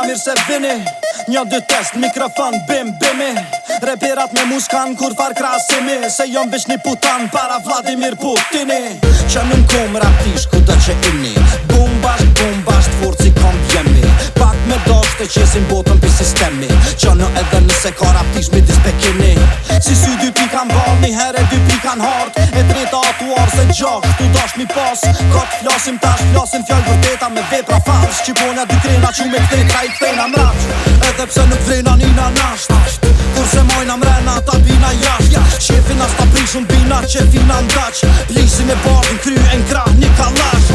Mirë se vini, 1-2 test, mikrofon, bim, bimi. Reperat me muskan kur far krasimi, se jom veç një putan para Vladimir Putini. Që nuk kom raptish ku të që inni, bumbasht, forci kom jemi. Pak me dosht e qesin botën pi sistemi, që në edhe nëse ka raptish mi dispekini. Si sy 2 pikan bal, një herë 2 pikan hard, e dreta atuar se gjak, tu dash mi pas. Kot flasim tash, flasim fjall vërteta me vepra fals. Qipona 2 krena që me këtejtra i këtejna mraq, edhe pse nuk vrena nina nasht. Kurse mojna mrena ta bina jasht, shefin as ta prishun bina qefina ndaq. Plisin e bardhin kry e nkra një kalash.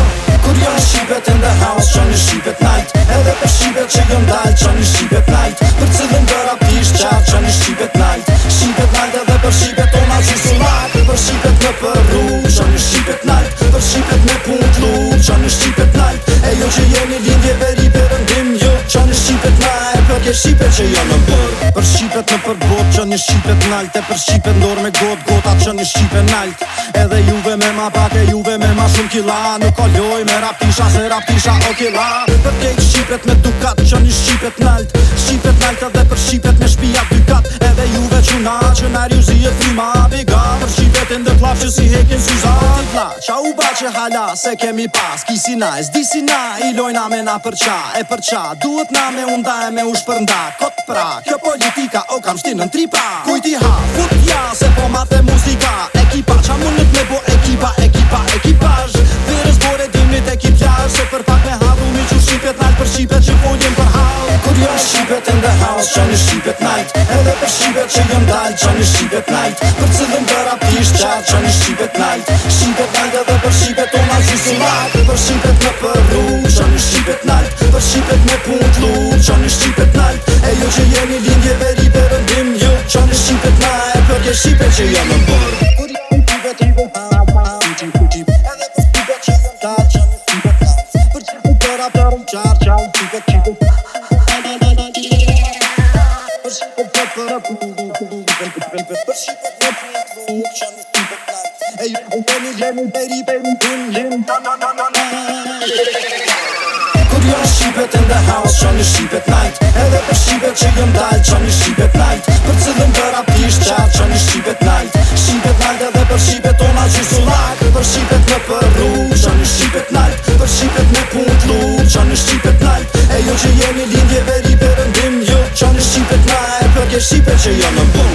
Kur janë shqipet in the house, që një shqipet night, edhe për shqipet që jën dal, që një shqipet night. Për cilën dhe rapisht qatë, që një shqipet night. Shqipet night edhe për shqipet ona që sulak. Për shqipet në përru, që një shqipet night. Për shqipet me pun t'lu, që një shqipet night. E jo që jeni lindje veri përëndim jo, që një shqipet night. Për ke shqipet që janë në bërë, për shqipet në përbot, që një shqipet nalt. E për shqipet ndor me gota, që një shqipet nalt. Edhe juve me ma pak e juve me ma shumë kila, nuk kolloj me raptisha se raptisha o kila. Për kejt shqipet me dukat, që një shqipet nalt. Shqipet nalt edhe për shqipet me shpia dukat. Edhe juve quna që nari u zi e frima biga. Për shqipet in the club që si hekin syza. Titla, qa u ba që hala se kemi pas. Kisi na, s'disi na, i lojna me na për qa. E për qa, duhet na me unda e me u shpërnda. Kot pra, kjo politika o kam shtinë në tripa. Kujti ha, fut ja, se po mate muzika. Ekipa, qa mundet me bo ekipazh. Verës bore dimnit ekipjash, se për pak me hadhu mi që shqipet nalt. Për shqipet që foljen për hal. Kur janë shqipet in the house, që një shqipet night. Edhe për shqipet që jën dal, që një shqipet night. Për cilën dhe rapisht qatë, që një shqipet night. Shqipet night edhe për shqipet ona që sulak. Për shqipet në përru, që një shqipet night. Për shqipet me pun t'lu, që një shqipet night. E jo që jeni lindje veri përëndim jo, që një shqipet night. Për ke shqipet që janë në bërë. Kur janë shqipet i bu edhe për shqipet që jën dal, që një shqipet night. Për qipet për apërën qarë, që një shqipet qipet. Për shqipet për apërën për shqipet me pun t'lu, që një shqipet night. E jo jeni veri përëndim Kur janë shqipet in the house, që një shqipet night. Edhe për shqipet që jën dal, që një shqipet night. Për cilën dhe rapisht qatë, që një shqipet night. Shqipet night edhe për shqipet ona që sulak. Për shqipet në përru, që një shqipet night. Për shqipet me pun t'lu, që një shqipet night. E jo që jeni lindje veri përëndim jo, që një shqipet night. Për ke shqipet që janë në bërë.